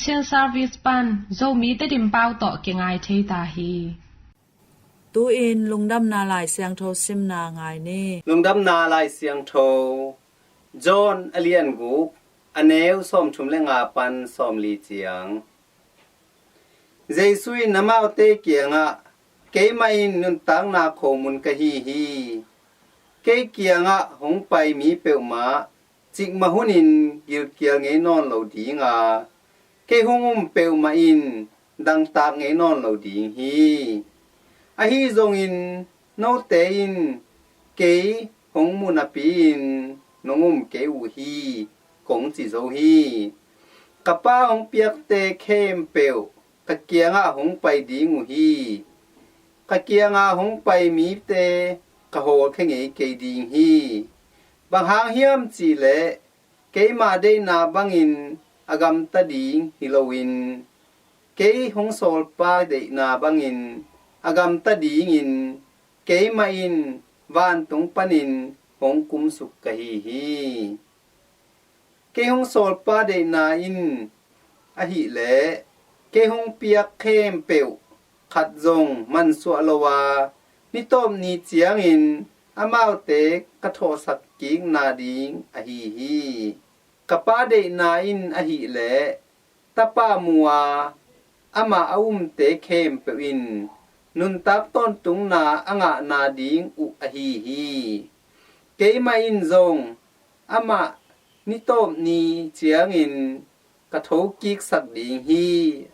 chiên service pan zo mi te dim pau to ke ngai thei ta hi tu in lungdam na lai siang tho sim na ngai ni lungdam na lai siang tho John alien gu aneu som chum le nga pan som li chiang Jesui namau te kianga ke mai nun tang na khomun ka hi ke kianga hong pai mi pe ma chik ma hunin gil kial nge non lo di nga ke hongum pe ma in dang ta nge non lo di hi a hi zong in no te in ke hong mun a pi in nongum ke u hi kong chi zo hi kapa hong piak te khem pe ka kianga hong pai di ngu hi ka kianga hong pai mi te ka ho khe nge ke ding hi bang hang hiam chi le ke ma de na bangin agam ta ding hilowin ke hong sol pa de na bangin agam ta ding in ke ma in van tung panin hong kum suk ka hi ke hong sol pa de na in a hi le ke hong piak khem peu khat zong man su alowa ni tom ni chiang in amau te ka tho sak king na ding a hi kapa de na in a hi le tapa muwa ama aum te khem pe in nun tap ton tung na anga na ding u a hi ke ma in zong ama ni tom ni chiang in ka tho kik sak ding hi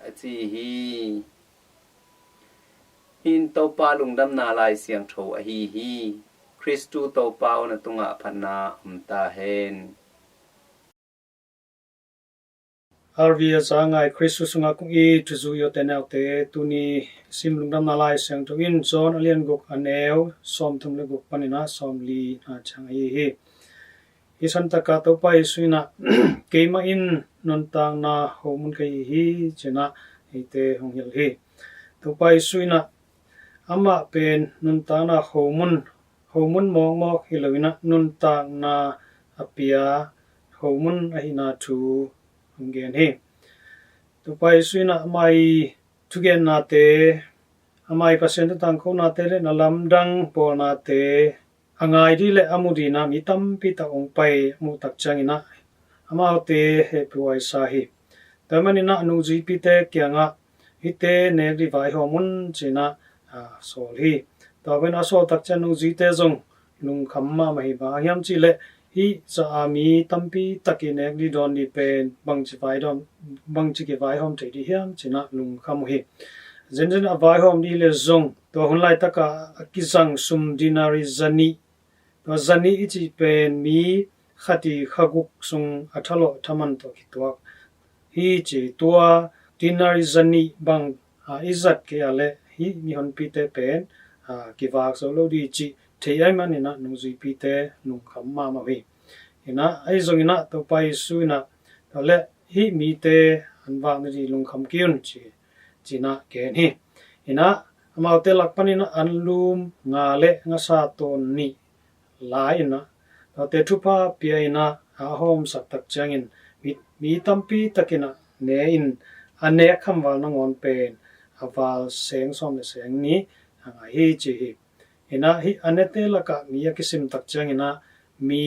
a chi hi hin to pa lungdam na lai siang tho a hi Christu to pau na tunga phanna umta hen Arvia zangai Christu sunga kung I tuzu yo tenau te tuni sim lungdam na lai siang tho in John alien guk aneu som tum le guk panina som li na chang hi isan taka to pa isuina keima in non tang na homun kai hi chena ite honghil hi to pa isuina ama pen nun tang na homun mong mok hilawina nun tang na apia homun ahina thu honggen hi to pa isuina mai tugen na te amai pasien tang ko na te le na lamdang pol na te angai di le amudi na mitam pi ta ong pai mu tak changina amau te he puai sa hi tamani na nu ji pi te kyanga hite ne ri vai homun china sol hi tawen aso tak chanu ji te jong lung khamma mai ba hiam chi le hi cha ami tampi takine ri don ni pen bang chi vai dom bang chi ke vai hom te di hiam china lung kham hi zen avai hom di le zong to hunlai taka kisang sum dinari zani to zani ichi pen mi khati khaguk sung athalo thaman to kitwa hi chi tua dinari zani bang izat ke ale hi mi hon pi te pen kiwak so lo di chi thei man ina nungzi pi te nung khamma ma wi ina ai zong ina to pai su ina to le hi mi te anwang ri lung kham kiun chi china ken hi ina amaute lakpanina anlum nga le nga sa ton ni la ina te thupa pia ina a hom sak tak changin mi tampi takina ne in ane khamwal na ngon pen awal seng som le seng ni anga hi chi ina hi anete laka mi yakisim tak changina mi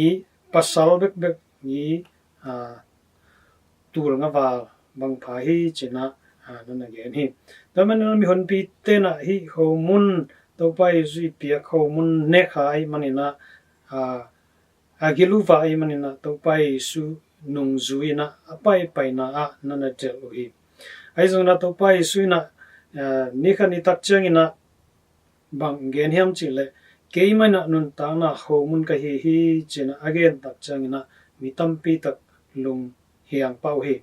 pasal bek mi tur nga wal bang pha hi china nana gen hi taman mi hon pi te na hi homun to pai zui pia homun ne khai manina agilu vai manina to pai su nung zuina apai pai na nana tel hi ai zona to pai suina ni khani tak changina bang gen hiam chile keimana nun ta na homun ka hi china again tak changina mitampi tak lung hiang pau hi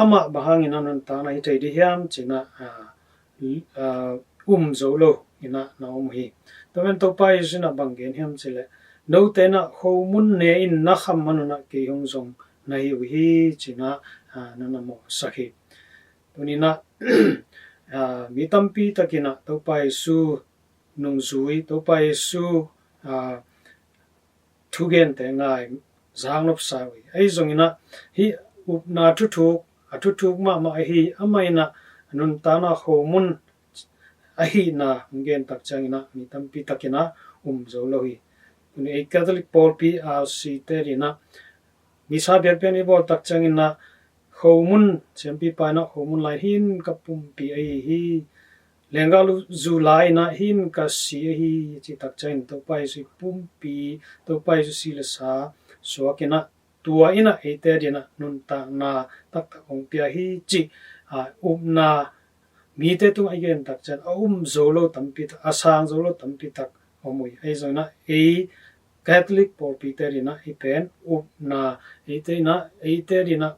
ama bahangina nun ta na hi thei di hiam china zolo ina naum hi tamen to pai sina bang gen hiam chile no te na homun ne in na kham manuna ke hong zong na hi china nana mo sakhi tunina mitampi takina to pai su nung zui to pai su thugen te ngai zanglop sawi ai zongina hi upna thu atutuk ma hi amaina nun ta na khomun ahi na ngen tak changina mi tampi takina zo lo hi kun ei Catholic Paul PRC terina mi sa ber pen bol tak changina khomun champi pa na khomun lai hin kapum pi ai hi lengalu July na hin ka si hi chi tak chain to pai si pum pi to pai si le sa so kina tua ina ete dina nun ta na tak ong pia hi chi na mi te tu again tak chan zolo tampi asang zolo tampi tak omui ai zona Catholic Paul Peter ina ipen na ete dina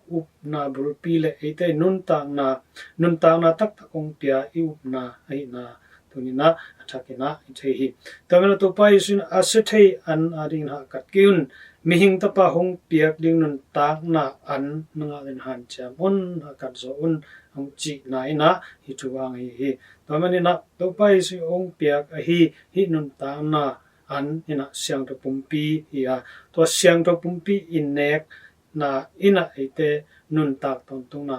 na bulpi le ete nun ta na tak ong pia na ai na tunina athakina ite hi tamena to pai sin asethei an ading ha kat kiun mihing tapa hong piak ding nun ta na an nga len han cham on kat zo un hong chi na ina hi chuwang hi tamani na to pai si ong piak hi nun ta na an ina siang to pumpi hi to siang to pumpi in nek na ina ite nun tak ton tung na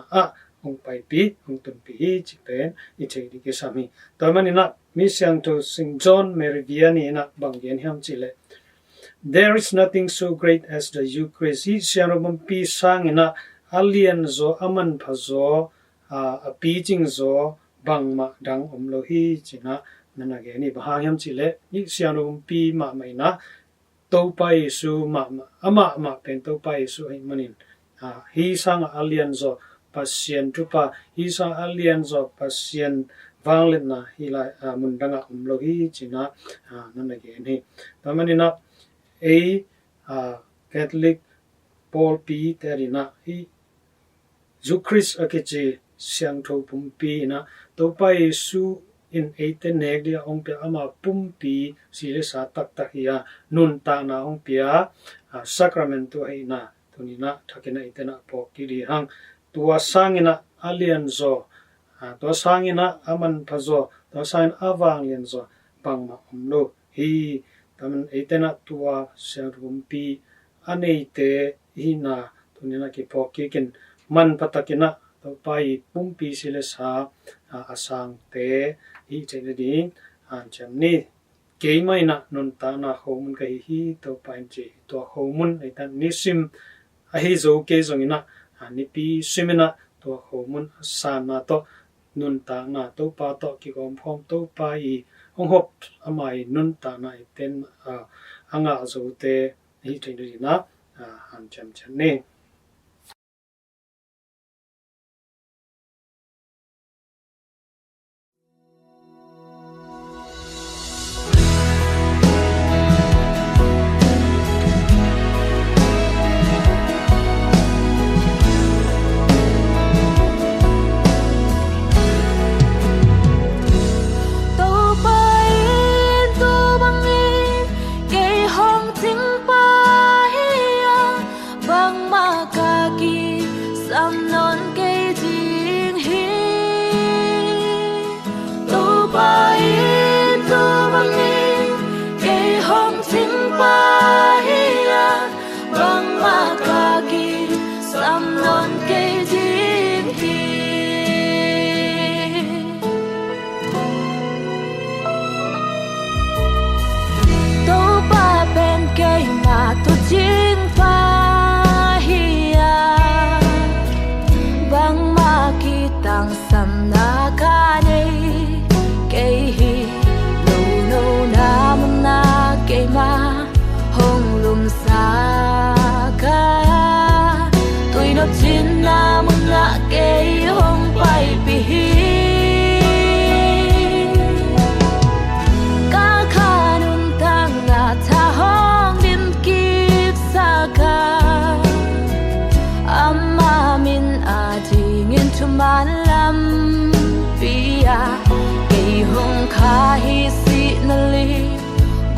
hong pai pi hong tun pi hi chi pen i chei di ke sami tamani na mi siang to St. John Meridiani ina banggen hiam chi le there is nothing so great as the Eucharist hi siang ro pumpi sang ina alien zo aman phazo a pi jing zo bangma dang omlo hi china nana ge ni ba hiam chi le ni siang ro pumpi ma mai na to pai su ma pen to pai su hi manin hi sang alien zo pasien tupa hi sang alien zo pasien wanglen na hi la mundanga umlo hi china nana ge ni tamani na Catholic Paul P terina hi Eucharist akeche siang tho pumpi na to pai su in 18 nek dia ong pe ama pumpi sile sa tak ya nun ta na ong pia sacramento hai na tunina thakena itena pokki ri hang tua sangina alien zo to sangina aman phazo to sign awang len zo pangma umlo hi taman itena tua serumpi aneite hina tunina ki pokki kin man patakina to pai pumpi sile sa asang te hi chedi an chamni keimai na nun ta na homun ka hi to pai chi to homun aitan nisim ahi zo ke zongina ni pi simina to homun sana to nun ta na to pa to ki gom phom to pai hong hop amai nun ta na iten anga zo te hi chedi na han cham chane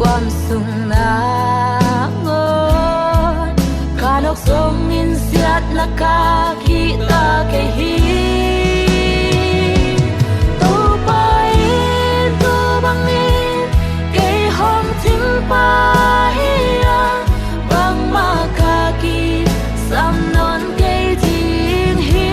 Quam sung na ngon kanok song in siat na ka kita ke hi to pai to bangin ke hom ting pa hiya bang ma ka ki sam non ke jing hi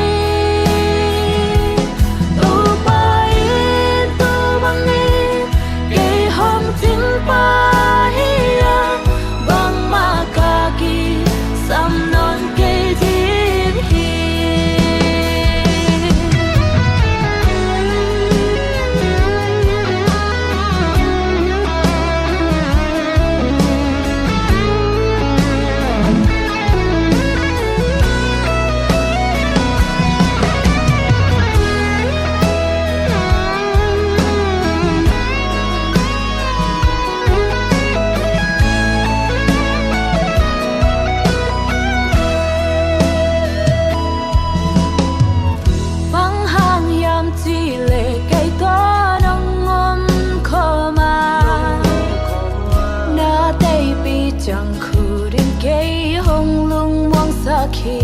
chẳng khu đến cây hồng lung mong xa khi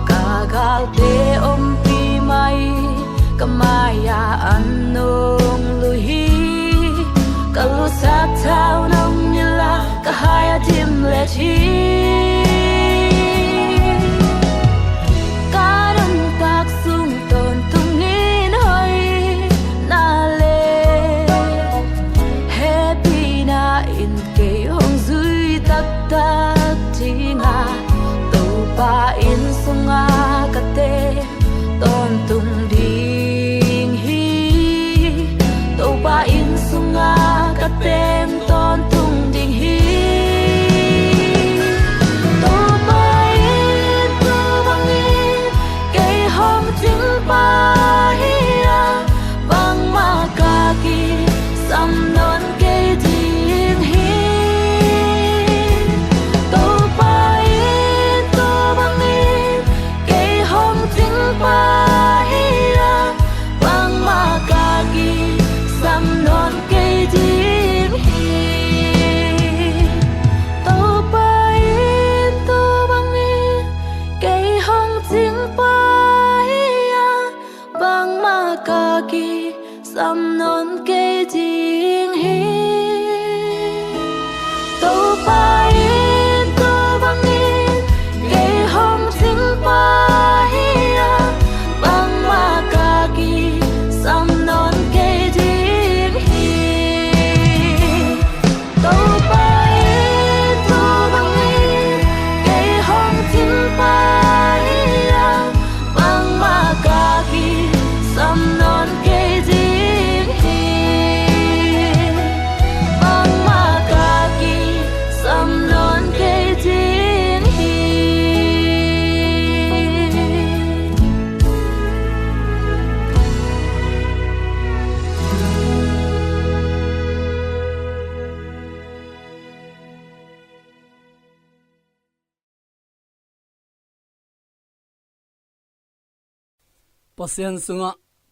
cả gal te om pi mai kamaya anong luhi kalu sa tao nong nila kahaya tim lechi pa in sunga kate ton tung ding hi to pa in sunga kate ton tung ding hi to pa in tu bang in cây hom ching pa hi bang ma ka ki sam non cây ding hi to pa pa hira bang makagi sam non cây ding hi to pa in to bang in cây hong jing pa hira bang makagi sam non cây ding hi to pa in to bang in cây hong jing pa pasien sunga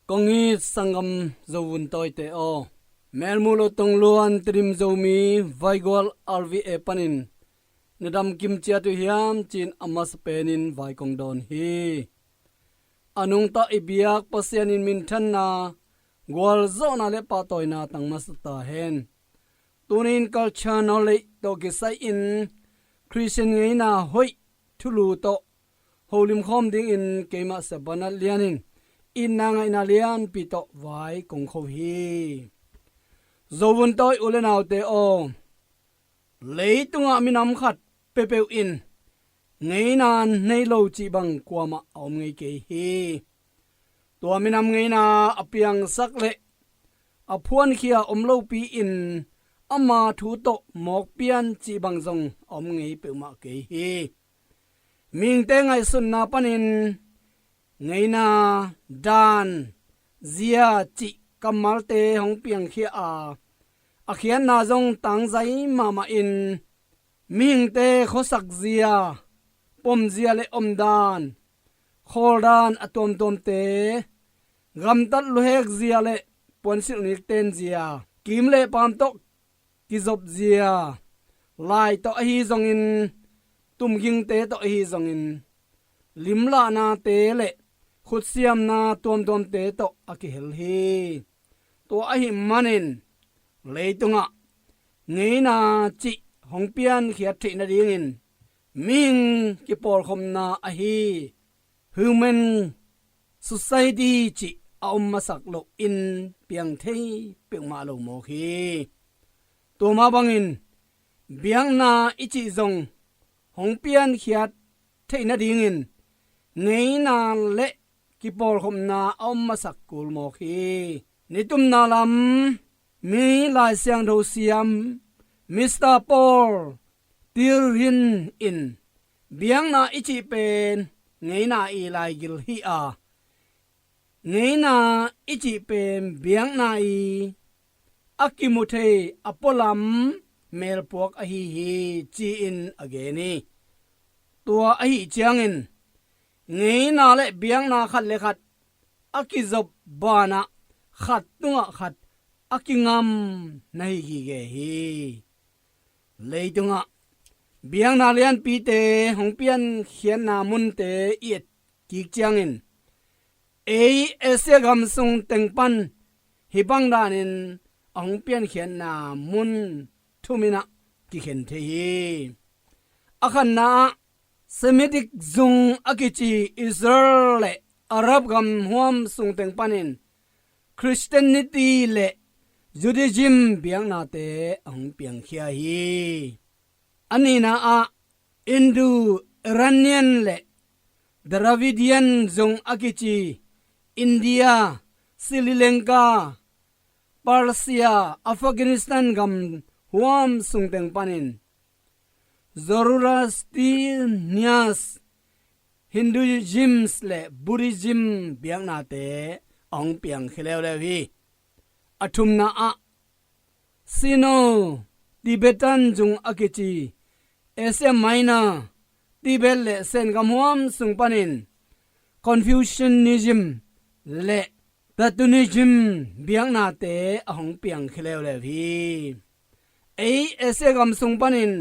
kongi sangam zawun toy te o melmulo tongluan trim zomi vaigol alvi e panin nadam kim chia tu hiam chin amas penin vai kong don hi anung ta ibiak pasien in min than na gwal zona le pa toy na tang mas ta hen tunin culture knowledge to ge sai in christian ngei na hoi thulu to holim khom ding in keima sabana lianin in na ngai na lian pi to vai kong kho hi zowun toy ulenaw te o leitunga minam khat pepeu in ngei nan nei lo chi bang kwama om ngei ke hi to minam ngei na apiang sak le aphuan khia omlo pi in ama thu to mok pian chi bang zong om ngei pe ma ke hi ming te ngai sun na panin ngei na dan zia chi kamal te hong piang khia a khian na zong tang zai mama in ming te khosak zia pom zia le om dan khol dan atom tom te gam tat lu hek zia le pon sil nik ten zia kim le pam to ki zop zia lai to hi zong in tum ging te to hi zong in limla na te le khut siam na tom tom te to akihel hi to a hi manin leitunga ngei na chi hongpian khia thi na ding in ming ki por khom na a hi human society chi aum masak lo in piang thei piang ma lo mo khi to ma bangin biang na ichi zong hongpian khia thei na ding in ngei na le ki por khom na aum masak kul mo khi nitum na lam mi lai siang do siam Mr. Paul tirin in biang na ichi pen ngei na i lai gil hi a ngei na ichi pen biang na i akimuthe apolam mel pok a hi chi in ageni tua a hi chiang in ngei na le biang na khat le khat akizop bana khat tunga khat akingam nai gi ge hi leitunga biang na lian pi te hong pian khian na mun te it ki chiang in ei ese gam sung teng pan hi bang dan in ong pian khian na mun thumina ki khen the hi akhan na semitic zung akichi Israel le Arab gam huam sung teng panin Christianity le Judaism biang na te ong piang khia hi anina a Hindu Iranian le Dravidian zung akichi India Sri Lanka Persia Afghanistan gam huam sung teng panin Zoroastrianians Hinduism le Buddhism biang na te ong piang khileu le hi athum na a Sino Tibetan jung akichi Asia Minor Tibet le sen gam huam sung panin Confucianism le Platonism biang na te ong piang khileu le hi ei ese gam sung panin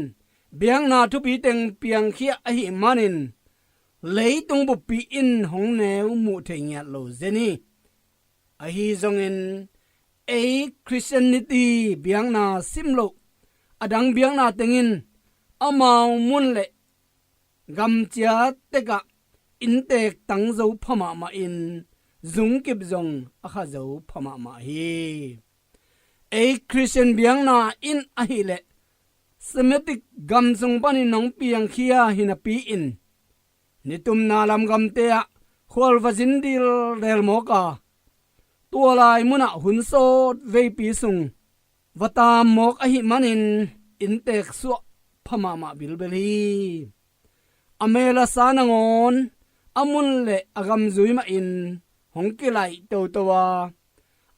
biang na thu pi teng piang khia a hi manin leitung bu pi in hong neu mu thenya lo zeni a hi zong in ei Christianity biang na simlo adang biang na tengin amau mun le gam chia teka in tek tang zo phama ma in zung kip zong a kha zo phama ma hi ei Christian biang na in a hi le Semitic gam sung pani nong piang khia hina pi in nitum na lam gam te a khol vazin dil del moka tua lai muna hun so ve pi sung vata mok a hi manin in tek su phama ma bilbeli amela sanangon amun le agam zui ma in hongki lai to towa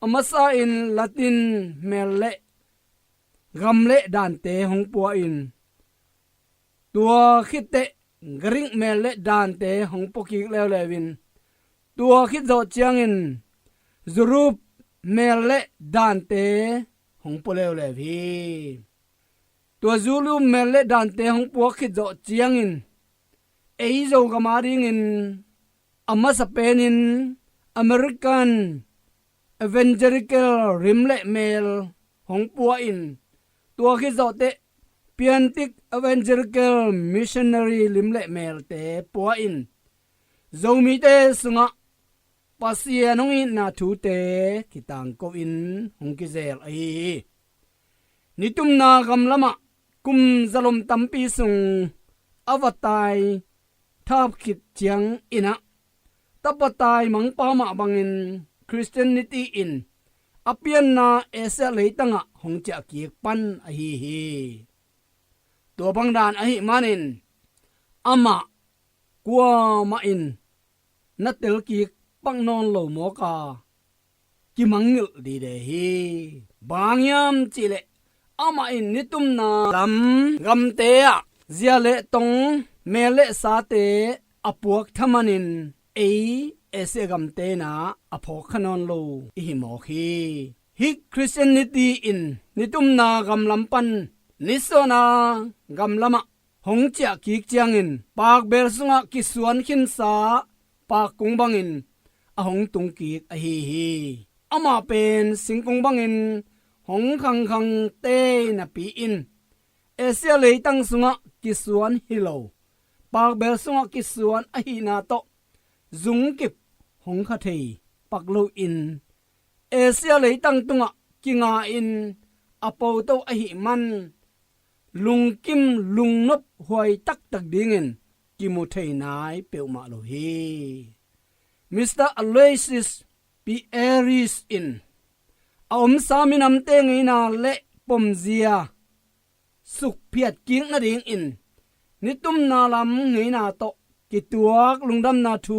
amasa in Latin mel le gam le dan te hong pua in tua khit te gring mel le dan te hong poki lew lewin tua khit zo chiang in zurup mel le dan te hong po lew lewi tua zulu mel le dan te hong po khit zo chiang in ei zo gamaring in amma sa penin American Evangelical rimle mel hong pua in tua khi zo te Piantic Evangelical Missionary limle mel te pua in zomi te sunga pasia nong in na thu te kitang ko in hong ki zel ai nitum na gam lama kum zalom tampi sung avatai thap khit chiang ina tapatai mang pa ma bangin Christianity in apian na esa leitanga hongcha ki pan a hi hi to bang dan a hi manin ama kwa ma in na tel ki pang non lo mo ka ki mangil di de hi bangyam chile ama in nitum na lam gam te a zia le tong me le sa te apuak thamanin ei ese gam te na apho khanon lo hi mo khi hi Christianity in nitum na gam lampan nisona gam lama hongcha ki chiang in pak bel sunga ki suan khin sa pak kung bangin a hong tung ki a hi hi ama pen sing kung bangin hong khang khang te na pi in ese le tang sunga ki suan hilo pak bel sunga ki suan a hi na to zung kip hong kha thei paklo in Asia le tang tunga kinga in apo to a hi man lung kim lung nop huai tak tak dingin kimu thei nai pe ma lo hi Mr. Aloysius P. Aries in aom saminam te ngai na le pomzia suk phiat king na ding in nitum na lam ngai na to kituak lungdam na thu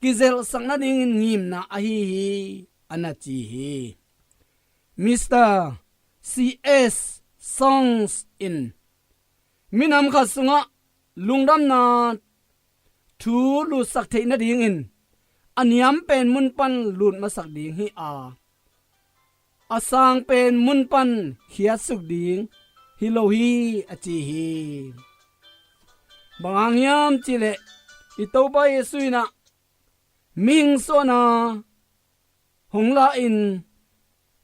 kizel sangna ding ngim na a hi anachi hi Mr. C.S. Songs in minam kha sunga lungdam na thu lu sak thei na ding in aniam pen mun pan lut ma sak ding hi a asang pen mun pan khia suk ding hi lo hi achi hi bang yam chile ito ba yesuina ming so na hongla in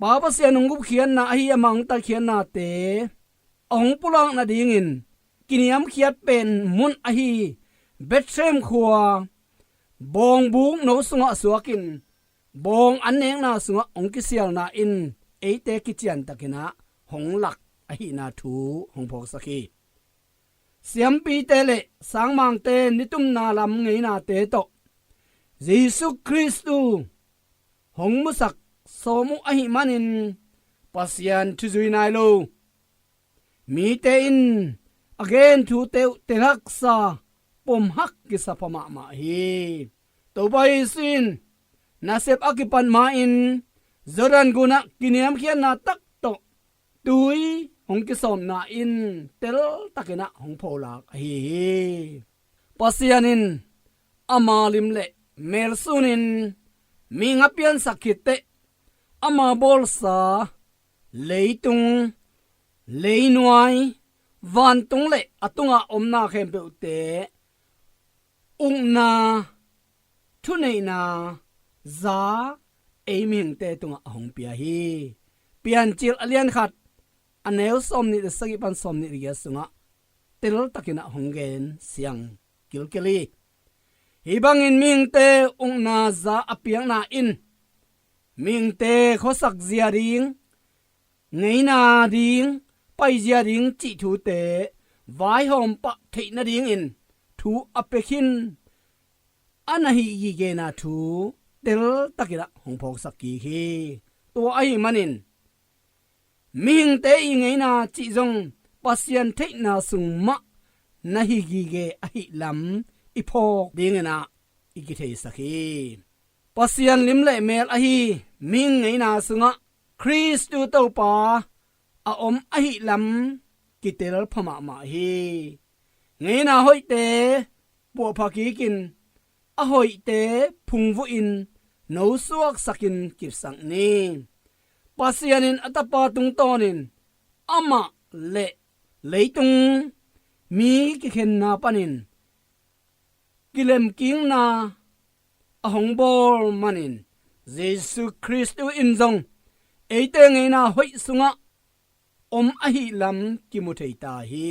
baba sia nungup khian na hi amang ta khian na te ong pulang na dingin kiniam khiat pen mun a hi bethem khuwa bong bung no sunga suakin bong aneng na sunga ong kisial na in eite kichian takina honglak a hi na thu hongphok sakhi siam pi tele sangmang te nitum na lam ngei na te to Jesu Christu hong musak somu a hi manin pasian thuzui nai lo mi te in again thu te telak sa pom hak ki sa pama ma hi to bai sin nasep akipan ma in zoran guna kiniam khian na tak to tui hong ki som na in tel takena hong pholak hi pasianin amalim le mel sunin minga pian sakite ama bolsa leitung leinuai van tung le atunga omna khem pe te ungna thunei na za aiming te tunga hong pia hi pian chil alian khat anel som ni de sagi pan som ni ria sunga tel takina honggen siang kilkeli hibangin ming te ungna za apiang na in ming te khosak zia ring ngei na ding pai zia ring chi thu te vai hom pa thei na ding in thu apekhin anahi gi ge na thu tel takira hongphok sakki hi to ai manin ming te i ngei na chi jong pasian thei na sung ma nahi gi ge a hi lam iphok ding na ikithei sakhi pasian lim le mel a hi ming ngei na sunga Christu to pa a om a hi lam kitel phama ma hi ngei na hoi te po phaki kin a hoi te phungvu in no suak sakin kipsang ni pasianin atapa tung tonin ama le leitung mi ki khen na panin kilem king na ahong bol manin Jesu Christu in zong eite ngei na hoi sunga om a hi lam ki mu thei ta hi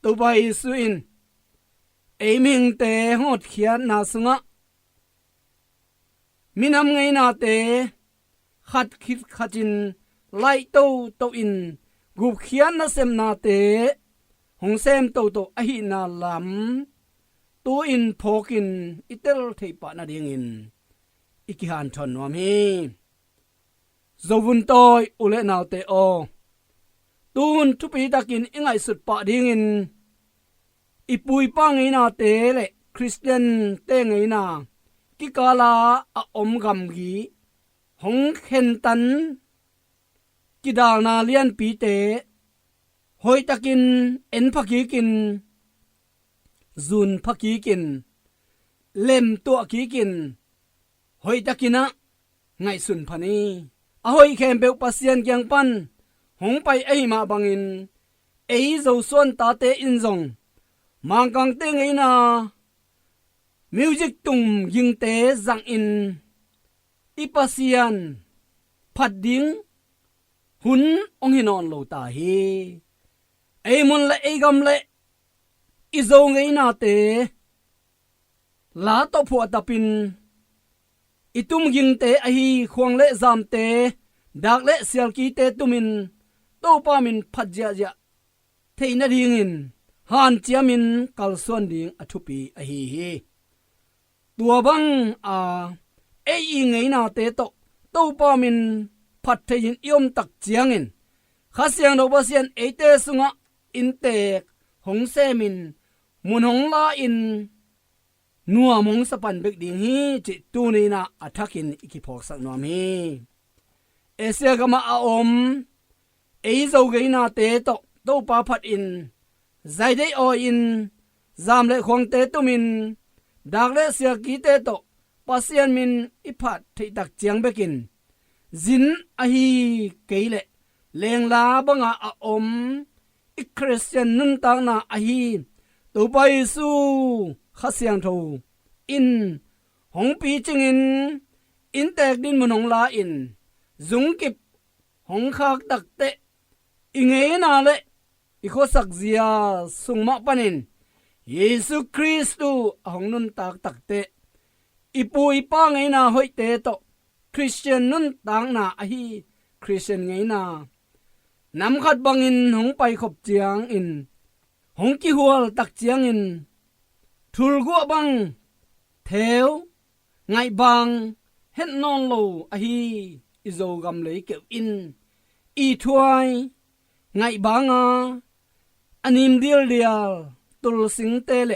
to bai su in aiming te hot khian na sunga minam ngei na te khat khit khatin lai to in gup khian na sem na te hong sem to a hi na lam tu in phokin itel thei pa na ding in ikihan thon nom hi zovun toy ule naw te o tun thupi takin ingai sut pa ding in ipui pa ngei na te le Christian te ngei na ki kala a om gam gi hong khen tan ki dal na lian pi te hoi takin en phaki kin zun phaki kin lem to ki kin hoi takina ngai sun phani a hoi khem pe pasian kyang pan hong pai ai ma bangin ei zo son ta te in zong mang kang te ngei na music tum ying te zang in ipasian phat ding hun ong hinon lo ta hi ei mun le ei gam le izo ngei na te la to phu atapin itum ying te a hi khwang le zam te dak le sial ki te tumin to pa min phat ja ja theina ding in han chiamin kalson ding athupi a hi hi tua bang a ei ngei na te to pa min phat thein yom tak chiangin khasiang do basian eite sunga inte hong se min mun hong la in nuwa mong sapan bek ding hi chi tu ni na athakin ikiphok sak nom hi esia gama a om ei zo gei na te to pa phat in zai dei o in zam le khong te tumin dak le sia ki te to pasian min iphat thei tak chiang bekin zin a hi keile leng la banga a om i Christian nun tang na a hi ตูไปสู้ข้าเสียงโทอินหงปีจิงอินแตกดินมุนหงลาอินจุงกิบหงคากตักเตอิงเอนาเลอิโคสักเซียสุงมาปันินเยซูคริสต์หงนุนตักตักเตอิปูอิปางเอนาหอยเตโตคริสเตียนนุนตังนาอหีคริสเตียนไงนานำขัดบังอินหงไปขบเจียงอินหงกิหัวตักเจียงอินทุลกัวบังเทวไงบังเฮ็ดนอนโลอหีอิโซกำเลยเก็บอินอีถวยไงบังอันนิมเดียลตุลสิงเตเล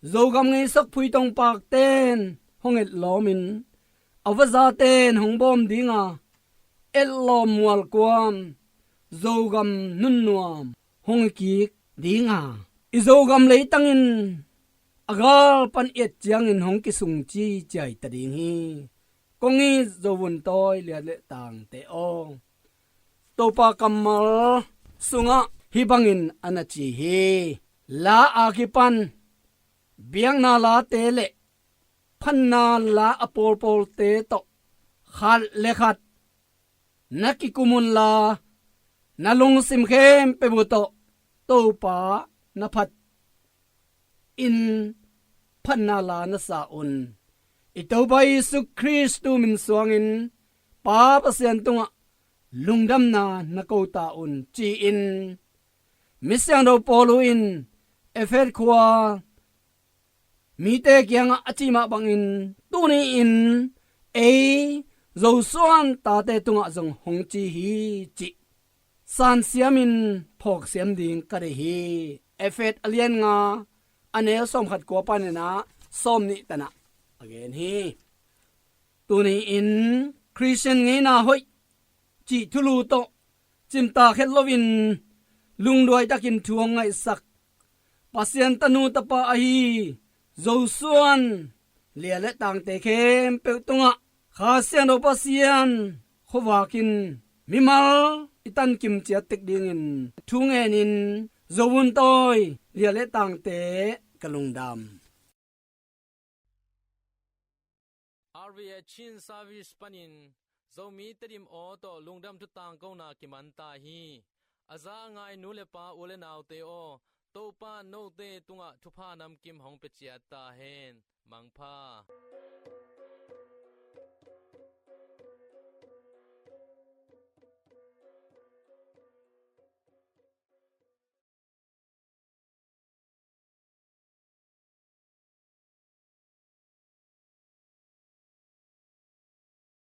โซกำไงสักพุยตองปากเต้นหงเอ็ดล้อมินอวซาเต้นหงบอมดิงเอ็ดล้อมวัลกวามโซกำนุนนวมหงกีกดิงอิโซกำเลยตั้งอินอากาลปันเอ็ดเจียงอินหงกิสุงจีใจตะดิงฮีกงอีโซวุนตอยเลียเลต่างเตอโตปากัมมลสุงะฮิบังอินอนาจีฮีลาอากิปันเบียงนาลาเตเลพันนาลาอปอลปอลเตโตขัดเลขัดนักกิกุมุนลานาลงสิมเข้มเปบุโตโตปานพัดอินพันนาลานาสาอุนอิตาบายสุคริสตูมินสวงอินปาปเสียนตุงลุงดำนานักตาอุนจีอินมิสยังโดปอลูอินเอเฟดความีเตกยังอจิมาบังอินตูนีอินเอโซส่วนตาเตตุงจงหงจีฮีจิสันเสียมินพอกเสียมดิงกะเรฮีเอเฟดอเลียนงาอันเนลสมขัดกัวปานะนะสมนิตนะ again ฮีตูนีอินคริสเตียนไงนาหอยจิทุลูโตจิมตาเขลวินลุงด้วยตะกินทวงไงสักปัสยันตนูตะปะอหีโซส่วนเลียและต่างเตเข้มเปตุงะข้าเสียนโอปัสยันขวากินมิมัลอิตันกิมเจียติกดิงินทุงเอนินโซวุนตอยเลียและต่างเตกะลุงดำ RVA Chin Service Panin Zomi Terim Auto Lungdam Tutang Kona Kimanta Hi Aza Ngai Nulepa Ulenaute O Topa No Te Tunga Tupa Nam Kim Hong Pechiata Hen Mangpa